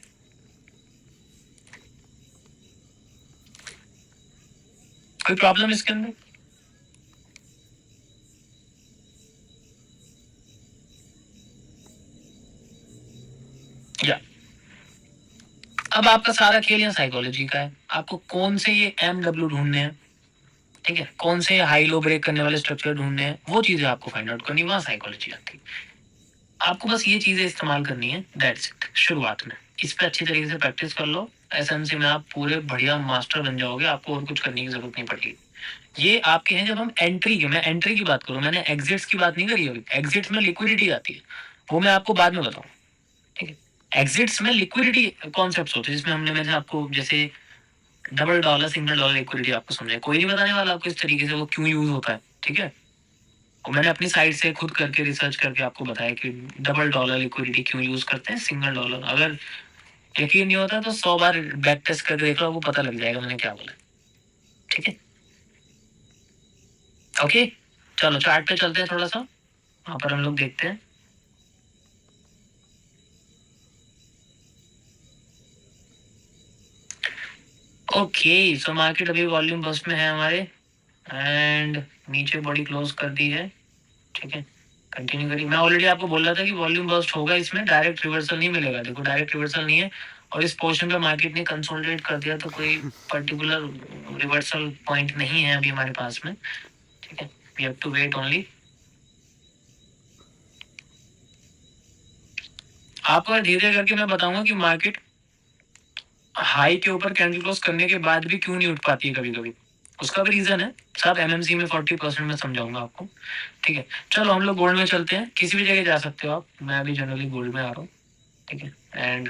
कोई प्रॉब्लम इसके अंदर? या अब आपका सारा खेल यहाँ साइकोलॉजी का है। आपको कौन से ये MW ढूंढने हैं, ठीक है, कौन से हाई लो ब्रेक करने वाले स्ट्रक्चर ढूंढने हैं, वो चीजें आपको फाइंड आउट करनी, वहां साइकोलॉजी आती है। आपको बस ये चीजें इस्तेमाल करनी है, दैट्स इट। शुरुआत में इस पर अच्छी तरीके से प्रैक्टिस कर लो, एसएमसी में आप पूरे बढ़िया मास्टर बन जाओगे, आपको और कुछ करने की जरूरत नहीं पड़ेगी। ये आपके हैं जब हम एंट्री की, मैं एंट्री की बात करूं, मैंने एग्जिट्स की बात नहीं करी अभी। एग्जिट्स में लिक्विडिटी आती है, वो मैं आपको बाद में बताऊं, ठीक है। एग्जिट्स में लिक्विडिटी कॉन्सेप्ट होते हैं, जिसमें हमने मैंने आपको जैसे double dollar single dollar liquidity आपको समझाया, कोई नहीं बताने वाला आपको इस तरीके से वो क्यों यूज होता है, ठीक है। और मैंने अपनी साइड से खुद करके रिसर्च करके आपको बताया कि डबल डॉलर लिक्विडिटी क्यों यूज करते हैं, सिंगल डॉलर। अगर यकीन नहीं होता तो 100 बार बैक टेस्ट करके देख लो, आपको पता लग जाएगा मैंने क्या बोला, ठीक है। ओके, चलो चार्ट पे चलते हैं थोड़ा सा, वहां पर हम लोग देखते हैं। ओके, सो मार्केट अभी वॉल्यूम बस्ट में है हमारे, एंड नीचे बॉडी क्लोज कर दी है, ठीक है। कंटिन्यू करिए, मैं ऑलरेडी आपको बोल रहा था कि वॉल्यूम बस्ट होगा, इसमें डायरेक्ट रिवर्सल नहीं मिलेगा। देखो डायरेक्ट रिवर्सल नहीं है, और इस पोर्शन पे मार्केट ने कंसोलिडेट कर दिया, तो कोई पर्टिकुलर रिवर्सल पॉइंट नहीं है अभी हमारे पास में, ठीक है। We have to wait only. आपको धीरे करके मैं बताऊंगा कि मार्केट हाई के ऊपर कैंडल क्लोज करने के बाद भी क्यों नहीं उठ पाती है कभी कभी, उसका भी रीजन है, सब एमएमसी में 40% में समझाऊंगा आपको, ठीक है। चलो हम लोग गोल्ड में चलते हैं, किसी भी जगह जा सकते हो आप, मैं अभी जनरली गोल्ड में आ रहा हूँ, ठीक है। एंड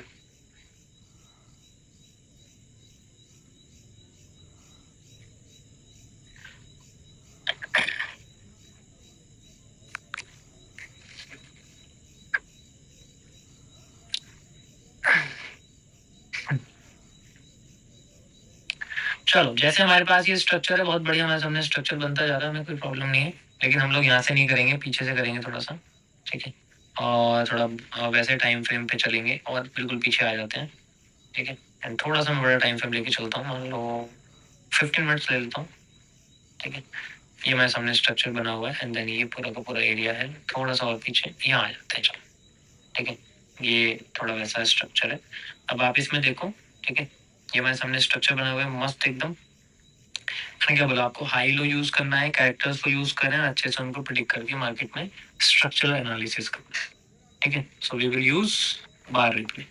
चलो, जैसे हमारे पास ये स्ट्रक्चर है, बहुत बढ़िया हमारे सामने स्ट्रक्चर बनता जा रहा है, हमें कोई प्रॉब्लम नहीं है, लेकिन हम लोग यहाँ से नहीं करेंगे, पीछे से करेंगे थोड़ा सा, ठीक है। और थोड़ा वैसे टाइम फ्रेम पे चलेंगे और बिल्कुल पीछे आ जाते हैं, ठीक है। एंड थोड़ा सा मैं बड़ा टाइम फ्रेम लेके चलता हूँ, मान लो 15 मिनट्स ले लेता हूँ, ठीक है। ये हमारे सामने स्ट्रक्चर बना हुआ है, एंड देन ये पूरा का पूरा एरिया है, थोड़ा सा और पीछे यहाँ आ जाते हैं, चलो, ठीक है। ये थोड़ा वैसा स्ट्रक्चर है। अब आप इसमें देखो, ठीक है, ये हमारे सामने स्ट्रक्चर बना हुआ है मस्त एकदम। मैंने क्या बोला आपको, हाई लो यूज करना है, कैरेक्टर्स को यूज करें, अच्छे से उनको प्रिडिक्ट करके मार्केट में स्ट्रक्चरल एनालिसिस करना है, ठीक है। So we will use bar replay,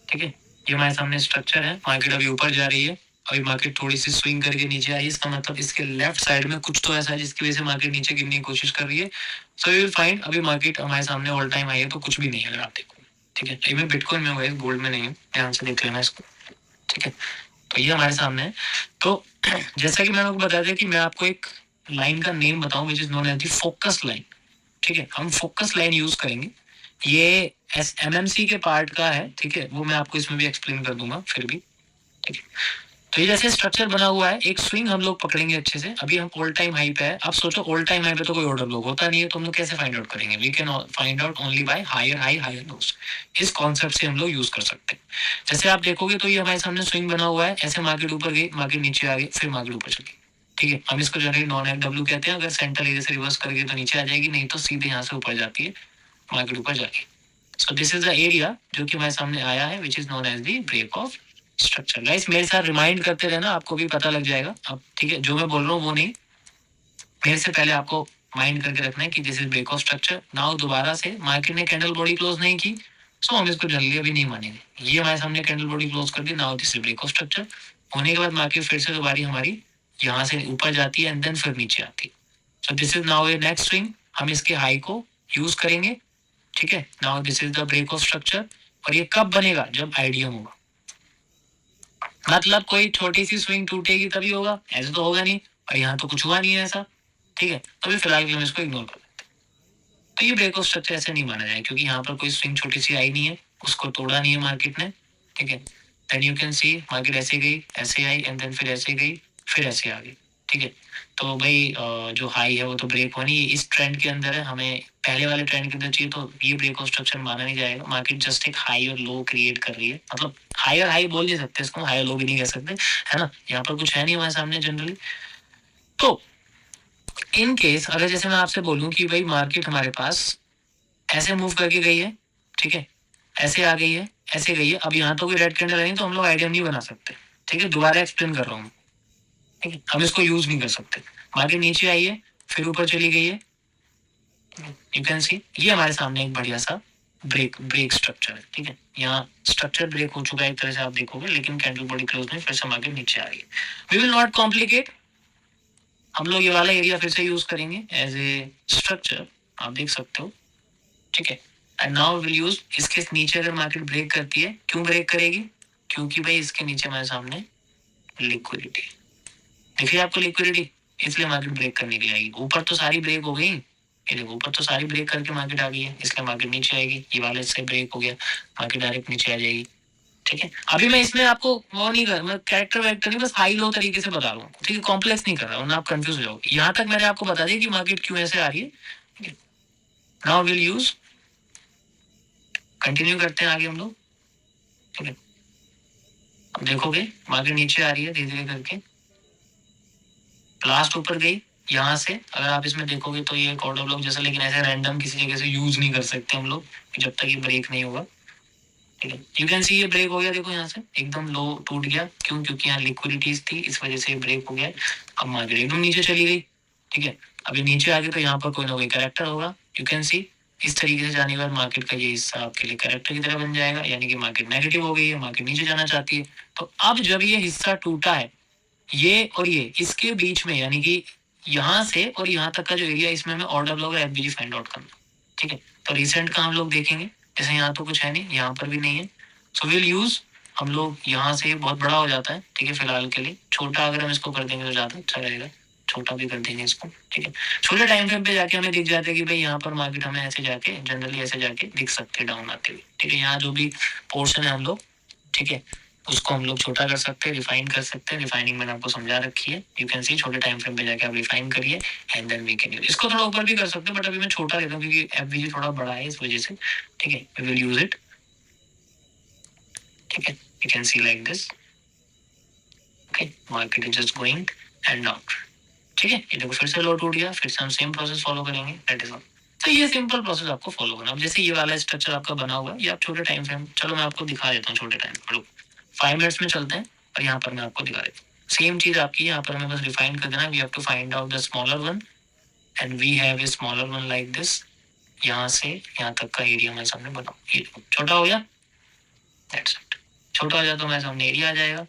ठीक है। ये हमारे सामने स्ट्रक्चर है, मार्केट अभी ऊपर जा रही है, अभी मार्केट थोड़ी सी स्विंग करके नीचे आई, इसका मतलब इसके लेफ्ट साइड में कुछ तो ऐसा है जिसकी वजह से मार्केट नीचे गिरने की कोशिश कर रही है। सो वी विल फाइंड, अभी मार्केट हमारे सामने ऑल टाइम हाई है, तो कुछ भी नहीं है अगर आप देखो, ठीक है। मैं बिटकॉइन में हूँ, गोल्ड में नहीं हूँ, ध्यान से देख लेना इसको, ठीक है। तो ये हमारे सामने है। तो जैसा कि मैंने आपको बताया था कि मैं आपको एक लाइन का नेम बताऊं, which is known as the focus line, ठीक है। हम फोकस लाइन यूज करेंगे, ये एमएमसी के पार्ट का है, ठीक है, वो मैं आपको इसमें भी एक्सप्लेन कर दूंगा फिर भी, ठीक है। तो ये जैसे स्ट्रक्चर बना हुआ है, एक स्विंग हम लोग पकड़ेंगे अच्छे से, अभी हम ऑल टाइम हाई पे है। अब सोचो ऑल टाइम हाई पे तो कोई ऑर्डर लोग होता नहीं है, तो हम लोग कैसे फाइंड आउट करेंगे, we can find out only by higher high higher lows. इस कॉन्सेप्ट से हम लोग यूज कर सकते हैं। जैसे आप देखोगे तो ये हमारे सामने स्विंग बना हुआ है, ऐसे मार्केट ऊपर गई, मार्केट नीचे आ गई, फिर मार्केट ऊपर चली, ठीक है। हम इसको जनरली नॉन एफडब्ल्यू कहते हैं, अगर सेंट्रल एरिया से रिवर्स करके तो नीचे आ जाएगी, नहीं तो सीधे यहाँ से ऊपर जाती है, मार्केट ऊपर जाके। So this is the area जो कि हमारे सामने आया है, which is known as the break of structure. Guys मेरे साथ रिमाइंड करते रहना, आपको भी पता लग जाएगा अब, ठीक है। जो मैं बोल रहा हूँ वो नहीं, मेरे से पहले आपको माइंड करके रखना है कि this is break of structure. Now दोबारा से मार्केट ने कैंडल बॉडी क्लोज नहीं की, सो हम इसको जल्दी अभी नहीं मानेंगे। ये हमारे सामने कैंडल बॉडी क्लोज कर दी, now this is break of structure. होने के बाद मार्केट फिर से दोबारा हमारी यहाँ से ऊपर जाती है, एंड देन फिर नीचे आती है। So this is now a next swing, हम इसके हाई को यूज करेंगे, ठीक है। Now this is the break of structure, और ये कब बनेगा, जब आइडियम होगा, मतलब कोई छोटी सी स्विंग टूटेगी तभी होगा, ऐसे तो होगा नहीं, और यहाँ तो कुछ हुआ नहीं है ऐसा, ठीक है। तो फिलहाल के लिए हम इसको इग्नोर कर देते हैं। तो ये ब्रेक ऑफ स्ट्रक्चर ऐसे नहीं माना जाए, क्योंकि यहाँ पर कोई स्विंग छोटी सी आई नहीं है, उसको तोड़ा नहीं है मार्केट ने, ठीक है। Then you can see market ऐसे गई, ऐसे आई, एंड देन फिर ऐसे गई, फिर ऐसे आ गई, ठीक है। तो भाई जो हाई है वो तो ब्रेक होनी इस ट्रेंड के अंदर है, हमें पहले वाले ट्रेंड के अंदर चाहिए, तो ये ब्रेक ऑफ स्ट्रक्चर माना नहीं जाएगा। मार्केट जस्ट एक हाई और लो क्रिएट कर रही है, मतलब हाई और हाई बोल नहीं सकते इसको, हाई और लो भी नहीं कह सकते, है ना। यहाँ पर कुछ है नहीं हमारे सामने जनरली। तो इन केस अगर जैसे मैं आपसे बोलूं कि भाई मार्केट हमारे पास ऐसे मूव करके गई है, ठीक है, ऐसे आ गई है, ऐसे गई है, अब यहाँ तो कोई रेड कैंडल है नहीं, तो हम लोग आइडिया नहीं बना सकते, ठीक है, दोबारा एक्सप्लेन कर रहा हूँ, ठीक है, हम इसको यूज नहीं कर सकते। मार्केट नीचे आई है, फिर ऊपर चली गई है, यू कैन सी ये हमारे सामने एक बढ़िया सा ब्रेक स्ट्रक्चर है, ठीक है, यहाँ स्ट्रक्चर ब्रेक हो चुका है एक तरह से आप देखोगे, लेकिन कैंडल बॉडी क्लोज में फिर से मार्केट नीचे आ रही है। वी विल नॉट कॉम्प्लिकेट, हम लोग ये वाला एरिया फिर से यूज करेंगे एज ए स्ट्रक्चर, आप देख सकते हो, ठीक है। एंड नाउ विल यूज इसके नीचे अगर मार्केट ब्रेक करती है, क्यों ब्रेक करेगी, क्योंकि भाई इसके नीचे हमारे सामने लिक्विडिटी देखिए, आपको लिक्विडिटी, इसलिए मार्केट ब्रेक करने के लिए आएगी। ऊपर तो सारी ब्रेक हो गई, ये देखो ऊपर तो सारी ब्रेक करके मार्केट आ गई है, इसलिए मार्केट नीचे आएगी। ये वाले से ब्रेक हो गया, मार्केट डायरेक्ट नीचे आ जाएगी, ठीक है। अभी मैं इसमें आपको वो नहीं कर, मैं कैरेक्टर वैक्टर नहीं, बस हाई लो तरीके से बता रहा हूँ, ठीक है, कॉम्प्लेक्स नहीं कर रहा हूँ, आप कंफ्यूज हो जाओगे। यहाँ तक मैंने आपको बता दिया कि मार्केट क्यों ऐसे आ रही है। नाउ विल यूज, कंटिन्यू करते हैं आगे हम लोग, ठीक है। अब देखोगे मार्केट नीचे आ रही है धीरे धीरे करके, लास्ट ऊपर गई यहाँ से, अगर आप इसमें देखोगे तो ये ऑर्डर ब्लॉक जैसा, लेकिन ऐसे रैंडम किसी जगह से यूज नहीं कर सकते हम लोग जब तक ये ब्रेक नहीं होगा, ठीक है। यू कैन सी ये ब्रेक हो गया, देखो यहाँ से एकदम लो टूट गया, क्यों, क्योंकि यहाँ लिक्विडिटीज थी, इस वजह से ब्रेक हो गया। अब मार्केट एकदम नीचे चली गई, ठीक है। अभी नीचे आ गई तो यहाँ पर कोई ना कोई कैरेक्टर होगा, यू कैन सी इस तरीके से जाने के बाद मार्केट का ये हिस्सा आपके लिए कैरेक्टर की तरह बन जाएगा, यानी कि मार्केट नेगेटिव हो गई है, मार्केट नीचे जाना चाहती है। तो अब जब ये हिस्सा टूटा है, ये और ये इसके बीच में, यानी कि यहाँ से और यहाँ तक का जो एरिया, इसमें हमें ऑर्डर ब्लॉक और एफबीजी फाइंड आउट करना, ठीक है। तो रिसेंट का हम लोग देखेंगे, जैसे यहाँ तो कुछ है नहीं, यहाँ पर भी नहीं है, सो विल यूज, हम लोग यहाँ से बहुत बड़ा हो जाता है, ठीक है, फिलहाल के लिए छोटा अगर हम इसको कर देंगे तो ज्यादा अच्छा रहेगा, छोटा भी कर देंगे इसको, ठीक है। छोटे टाइम फ्रेम पे जाके हमें दिख जाता है कि भाई यहाँ पर मार्केट हमें ऐसे जाके जनरली ऐसे जाके दिख सकते हैं डाउन आते हुए, ठीक है। यहाँ जो भी पोर्शन है हम लोग, ठीक है, उसको हम लोग छोटा कर सकते हैं, रिफाइन कर सकते हैं, रिफाइनिंग मैंने आपको समझा रखी है, यू कैन सी छोटे टाइम फ्रेम पे जाके आप रिफाइन करिए and then we can use, इसको थोड़ा ऊपर भी कर सकते हैं, बट अभी मैं छोटा लेता हूँ क्योंकि एफबीजी थोड़ा बड़ा है इस वजह से, ठीक है, वी विल यूज इट, ठीक है, you can see like this, okay, market is just going and out, ठीक है। ये देखो फिर से लो टूट गया, फिर से हम सेम प्रोसेस फॉलो करेंगे, दैट इज ऑल। तो ये सिंपल प्रोसेस आपको फॉलो करना। अब जैसे ये वाला स्ट्रक्चर आपका बना हुआ है, ये आप छोटे टाइम फ्रेम, चलो मैं आपको दिखा देता हूँ छोटे टाइम फ्रेम, 5 मिनट्स में चलते हैं और यहाँ पर मैं आपको दिखा देता हूँ। सेम चीज आपकी, यहाँ पर हमें बस रिफाइन कर देना, we have to find out the smaller one and we have a smaller one like this, यहाँ से यहाँ तक का एरिया हमारे सामने बनाओ, ये छोटा हो गया, दैट्स इट, छोटा हो जाए तो हमारे सामने एरिया आ जाएगा,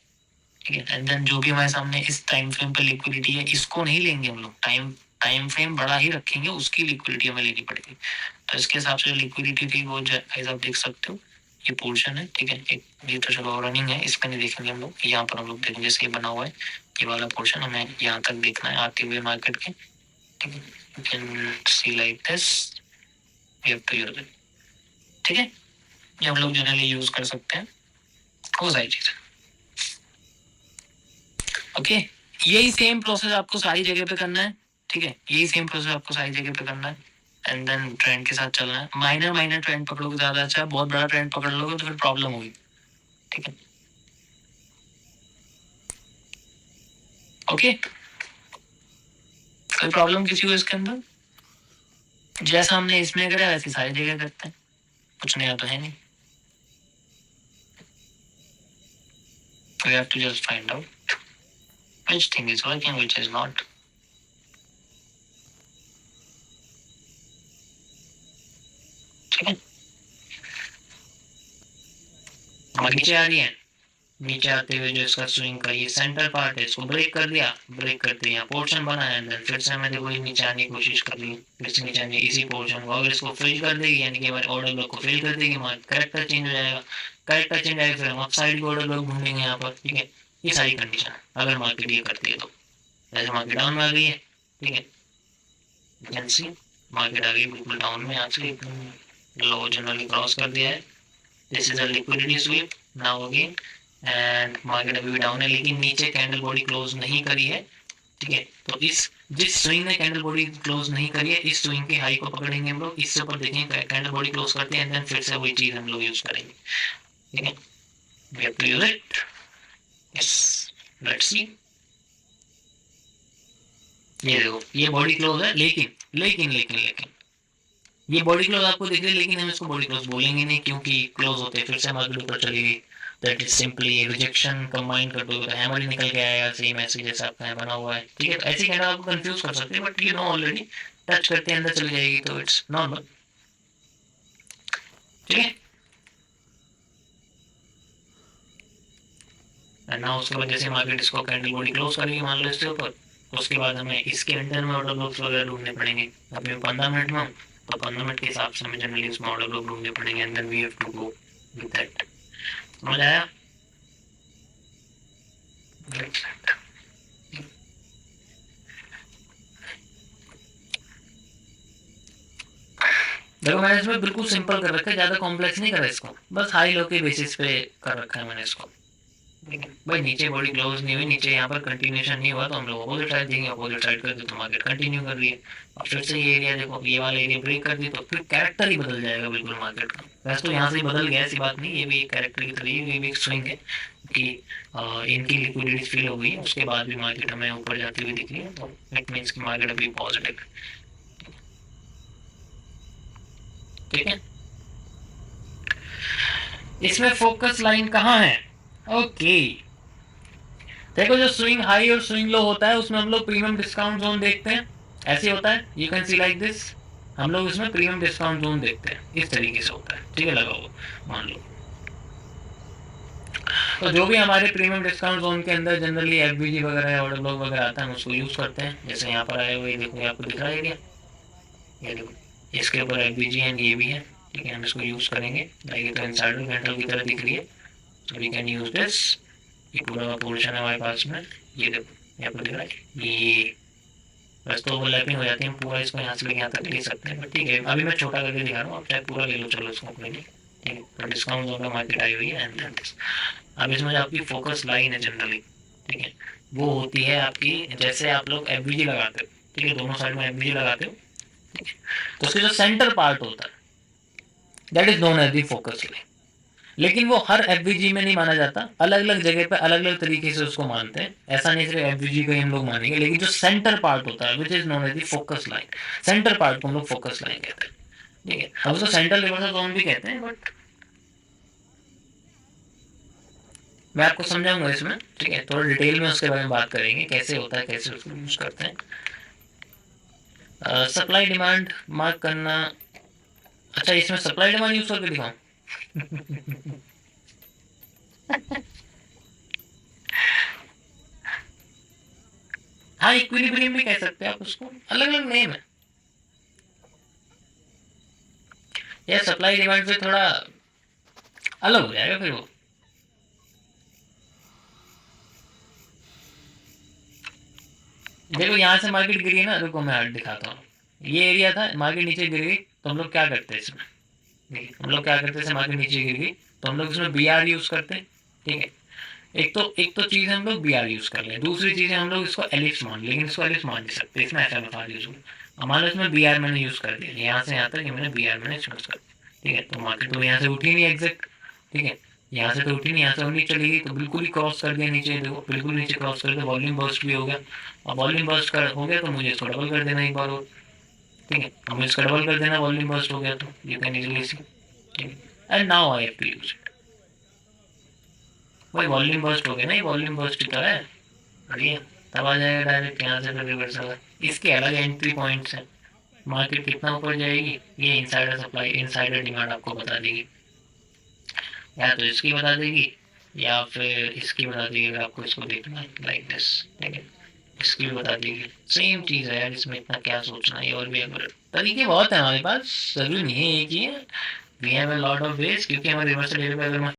ठीक है। एंड देन जो भी हमारे सामने इस टाइम फ्रेम पे लिक्विडिटी है, इसको नहीं लेंगे हम लोग, टाइम फ्रेम बड़ा ही रखेंगे, उसकी लिक्विडिटी हमें लेनी पड़ेगी। तो इसके हिसाब से लिक्विडिटी थी वो आप देख सकते हो, ये पोर्शन है, ठीक है, एक ये तो चलो रनिंग है, इसका नहीं देखेंगे हम लोग, यहाँ पर हम लोग देखेंगे जैसे ये बना हुआ है, ये वाला पोर्शन हमें यहाँ तक देखना है आते हुए मार्केट के, ठीक है, you can see like this, we have to use it, ठीक है। ये हम लोग जनरली यूज कर सकते हैं, वो सारी चीज, ओके। यही सेम प्रोसेस आपको सारी जगह पे करना है, ठीक है, यही सेम प्रोसेस आपको सारी जगह पे करना है एंड देन ट्रेंड के साथ चलना है। माइनर ट्रेंड पकड़ोगे ज्यादा अच्छा है, बहुत बड़ा ट्रेंड पकड़ लोगे तो फिर प्रॉब्लम होगी, ठीक है, ओके। कोई प्रॉब्लम किसी को इसके अंदर, जैसा हमने इसमें करा वैसे सारी जगह करते हैं, कुछ नया तो है नहीं, we have to just find out which thing is working, which is not, ठीक है। नीचे आ रही है, नीचे आते हुए जो इसका स्विंग का ये सेंटर पार्ट है, इसको ब्रेक कर दिया, ब्रेक करते यहाँ पोर्शन बनाया, अंदर फिर से हमें देखो नीचे आने की कोशिश कर रही है, फिर से नीचे आने इसी पोर्शन को अगर इसको फिल कर देगी, यानी कि हमारे ऑर्डर ब्लॉक को फिल कर देगी, हमारा करेक्टर चेंज हो जाएगा, करेक्टर चेंज आएगा, फिर हम अपसाइड ऑर्डर ब्लॉक ढूंढेंगे यहाँ पर, ठीक है। ये सारी कंडीशन है अगर मार्केट ये करती है तो, जैसे मार्केट डाउन में आ गई है, ठीक है, मार्केट आ गई बिल्कुल डाउन में, आज के लो जनरली क्रॉस कर दिया है, this is a liquidity SVEEP now again, and market अभी भी डाउन है, लेकिन नीचे कैंडल बॉडी क्लोज नहीं करी है, ठीक है। तो इस जिस स्विंग में कैंडल बॉडी क्लोज नहीं करी है, इस स्विंग के हाई को पकड़ेंगे हम लोग, इससे ऊपर देखेंगे कैंडल बॉडी क्लोज करते हैं, देन फिर से वही चीज हम लोग यूज करेंगे, ठीक है, we have to use it, yes, let's see. ये देखो ये बॉडी क्लोज है, लेकिन लेकिन लेकिन लेकिन ये बॉडी क्लोज आपको दिख रही है, लेकिन हम इसको बॉडी क्लोज बोलेंगे नहीं, क्योंकि क्लोज होते फिर से मार्केट ऊपर चली गई, that is simply rejection combine कर दो तो हैमर ही निकल के आएगा, सेम ऐसे जैसा आपका यहाँ बना हुआ है, ठीक है। ऐसे कहना आपको कंफ्यूज कर सकते हैं, but you know already touch करते अंदर चली जाएगी तो इट्स नॉर्मल, ठीक है। एंड नाउ उसके बाद जैसे मार्केट इसको कैंडल बॉडी क्लोज करेगी मान लो इसके ऊपर, उसके बाद हमें इसके अंदर में ऑर्डर ब्लॉक्स वगैरह ढूंढने पड़ेंगे। अभी मैं 15 मिनट में हूँ तो 15 मिनट के हिसाब से हमें जनरली उसमें ऑर्डर ब्लॉक ढूंढने पड़ेंगे, and then we have to go with that. समझ आया? देखो मैंने इसमें बिल्कुल सिंपल कर रखा है, ज्यादा कॉम्प्लेक्स नहीं करा इसको, बस हाई लो के बेसिस पे कर रखा है मैंने इसको। भाई नीचे बॉडी क्लोज नहीं हुई, नीचे यहाँ पर कंटिन्यूशन नहीं हुआ तो हम लोग अपोजिट साइड देंगे, अपोजिट साइड करके तो मार्केट कंटिन्यू कर रही है। अब फिर से ये एरिया देखो, ये वाला एरिया ब्रेक कर दी तो फिर कैरेक्टर ही बदल जाएगा बिल्कुल मार्केट का। वैसे तो यहाँ से बदल गया, ऐसी बात नहीं, ये भी एक कैरेक्टर की तरह ये भी एक स्विंग है कि इनकी लिक्विडिटी फील हो गई है, उसके बाद भी मार्केट हमें ऊपर जाती हुई दिख रही है, तो इट मीन्स की मार्केट अभी पॉजिटिव, ठीक है। इसमें फोकस लाइन कहाँ है? ओके देखो जो स्विंग हाई और स्विंग लो होता है उसमें हम लोग प्रीमियम डिस्काउंट जोन देखते हैं, ऐसे होता है, you can see like this, हम लोग इसमें प्रीमियम डिस्काउंट जोन देखते हैं, इस तरीके से होता है, ठीक है। लगा हुआ मान लो, तो जो भी हमारे प्रीमियम डिस्काउंट जोन के अंदर जनरली एफबीजी वगैरह ऑर्डर ब्लॉक वगैरह आता है उसको यूज करते हैं। जैसे यहाँ पर आए हुए देखो, आपको दिख रहा है क्या, ये देखो इसके ऊपर एफबीजी एंड ये भी है, ठीक है। हम इसको यूज करेंगे, लाइक तो इनसाइडर कैंडल की तरह दिख रही है, तो वी कैन यूज दिस। ये पूरा पोर्शन है हमारे पास में, ये देखो यहाँ पर दिख रहा है, ये बस तो ओवरलैपिंग हो जाती है, पूरा इसको यहाँ से लेके यहाँ तक ले सकते हैं, बट ठीक है अभी मैं छोटा करके दिखा रहा हूँ, आप चाहे पूरा ले लो, चलो इसको अपने लिए, ठीक है। तो डिस्काउंट जोन का मार्केट आई हुई है एंड दिस। अब इसमें जो आपकी फोकस लाइन है जनरली, ठीक है, वो होती है आपकी, जैसे आप लोग एफबीजी लगाते हो, ठीक है, दोनों साइड में एफबीजी लगाते हो, ठीक है, तो उसके जो सेंटर पार्ट होता है that is known as the focus line. लेकिन वो हर एफबीजी में नहीं माना जाता, अलग अलग जगह पे अलग अलग तरीके से उसको मानते हैं, ऐसा नहीं सिर्फ एफबीजी को ही हम लोग मानेंगे, लेकिन जो सेंटर पार्ट होता है which is known as the focus line, centre part को हम लोग फोकस लाइन कहते हैं, ठीक है। अब उसको सेंट्रल रिवर्सल जोन भी कहते हैं, बट मैं आपको समझाऊंगा इसमें, ठीक है, थोड़ा डिटेल में उसके बारे में बात करेंगे, कैसे होता है, कैसे उसको यूज करते हैं। सप्लाई डिमांड मार्क करना, अच्छा इसमें सप्लाई डिमांड यूज करके दिखाऊं? हाँ इक्विलिब्रियम भी कह सकते हैं आप उसको, अलग अलग नेम है। यह सप्लाई डिमांड से थोड़ा अलग हो जाएगा फिर वो। देखो यहाँ से मार्केट गिरी है ना, रुको मैं दिखाता हूँ, ये एरिया था, मार्केट नीचे गिर गई तो हम लोग क्या करते हैं इसमें, देखिए हम लोग क्या करते हैं, मार्केट नीचे गिर गई तो हम लोग इसमें बी आर यूज करते हैं, ठीक है। एक तो चीज हम लोग बी आर यूज कर लें, दूसरी चीज हम लोग इसको एलिप्स मान, लेकिन इसको एलिप्स मान नहीं सकते, इसमें ऐसा एफ यूज होगा। मान लो इसमें बी आर मैंने यूज कर दिया, यहाँ से यहाँ तक मैंने बी आर मैंने यूज कर दिया, ठीक है, तो मार्केट तो यहाँ से उठी नहीं एग्जैक्ट, ठीक है, यहाँ से तो उठी नहीं, यहाँ से उन्हीं चलेगी तो बिल्कुल ही क्रॉस कर दिया नीचे, देखो बिल्कुल नीचे क्रॉस कर दिया, वॉल्यूम बर्स्ट भी हो गया। अब वॉल्यूम बर्स्ट हो गया तो मुझे इसको डबल कर देना एक बार और, ठीक है, अब मुझे इसका डबल कर देना, वॉल्यूम बर्स्ट हो गया तो यू कैन इजीली सी, ठीक है, and now I have to use it. भाई वॉल्यूम बर्स्ट हो गया ना, ये वॉल्यूम बर्स्ट की तरह है, बढ़िया, तब आ जाएगा डायरेक्ट यहाँ से फिर रिवर्सल। इसके अलग एंट्री पॉइंट्स हैं, मार्केट कितना ऊपर जाएगी ये इनसाइडर सप्लाई इनसाइडर डिमांड आपको बता देगी, या तो इसकी बता देगी या फिर इसकी बता देगी, अगर आपको इसको देखना है लाइक दिस, ठीक है, इसकी भी बता देगी, सेम चीज़ है यार, इसमें इतना क्या सोचना है, और भी अगर तरीके बहुत है हमारे पास, जरूरी नहीं है एक ही है, we have a lot of ways, क्योंकि हमारे रिवर्सल एरिया पे अगर मैं